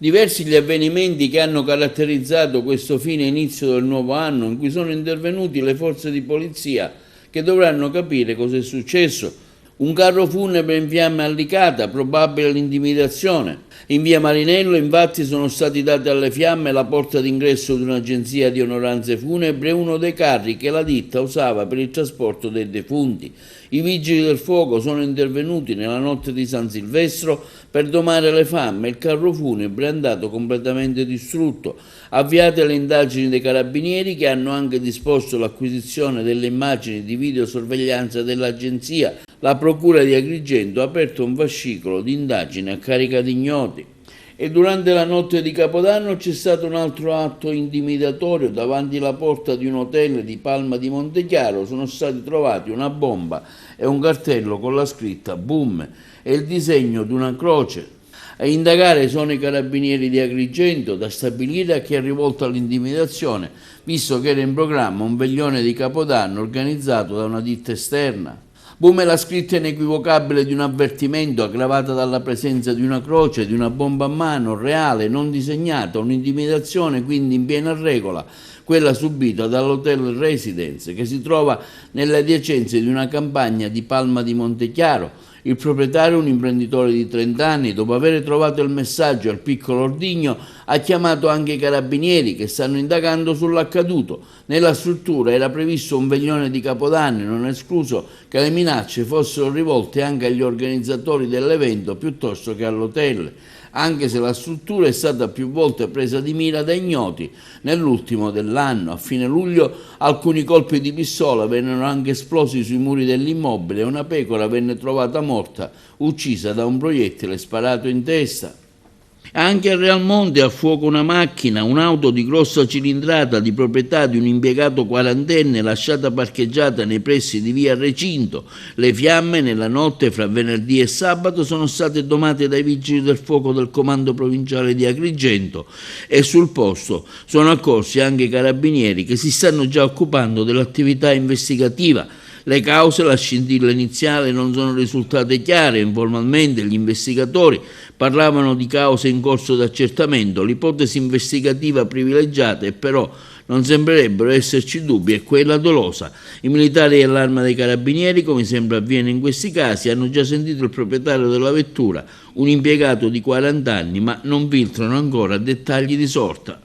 Diversi gli avvenimenti che hanno caratterizzato questo fine inizio del nuovo anno, in cui sono intervenuti le forze di polizia che dovranno capire cosa è successo. Un carro funebre in fiamme a Licata, probabile l'intimidazione. In via Marinello, infatti, sono stati dati alle fiamme la porta d'ingresso di un'agenzia di onoranze funebri e uno dei carri che la ditta usava per il trasporto dei defunti. I vigili del fuoco sono intervenuti nella notte di San Silvestro per domare le fiamme. Il carro funebre è andato completamente distrutto. Avviate le indagini dei carabinieri, che hanno anche disposto l'acquisizione delle immagini di videosorveglianza dell'agenzia. La procura di Agrigento ha aperto un fascicolo di indagine a carica di ignoti. E durante la notte di Capodanno c'è stato un altro atto intimidatorio. Davanti alla porta di un hotel di Palma di Montechiaro sono stati trovati una bomba e un cartello con la scritta "Boom" e il disegno di una croce. A indagare sono i carabinieri di Agrigento, da stabilire a chi ha rivolto all'intimidazione, visto che era in programma un veglione di Capodanno organizzato da una ditta esterna. Boom è la scritta inequivocabile di un avvertimento, aggravata dalla presenza di una croce, di una bomba a mano, reale, non disegnata, un'intimidazione quindi in piena regola, quella subita dall'Hotel Residence, che si trova nelle adiacenze di una campagna di Palma di Montechiaro. Il proprietario, un imprenditore di 30 anni, dopo aver trovato il messaggio al piccolo ordigno, ha chiamato anche i carabinieri, che stanno indagando sull'accaduto. Nella struttura era previsto un veglione di Capodanno, non è escluso che le minacce fossero rivolte anche agli organizzatori dell'evento piuttosto che all'hotel, anche se la struttura è stata più volte presa di mira da ignoti nell'ultimo dell'anno. A fine luglio alcuni colpi di pistola vennero anche esplosi sui muri dell'immobile e una pecora venne trovata morta, uccisa da un proiettile sparato in testa. Anche a Real Monte a fuoco una macchina, un'auto di grossa cilindrata di proprietà di un impiegato quarantenne lasciata parcheggiata nei pressi di via Recinto. Le fiamme nella notte fra venerdì e sabato sono state domate dai vigili del fuoco del comando provinciale di Agrigento e sul posto sono accorsi anche i carabinieri, che si stanno già occupando dell'attività investigativa. Le cause, la scintilla iniziale, non sono risultate chiare. Informalmente gli investigatori parlavano di cause in corso di accertamento. L'ipotesi investigativa privilegiata, e però non sembrerebbero esserci dubbi, è quella dolosa. I militari dell'Arma dei Carabinieri, come sempre avviene in questi casi, hanno già sentito il proprietario della vettura, un impiegato di 40 anni, ma non filtrano ancora dettagli di sorta.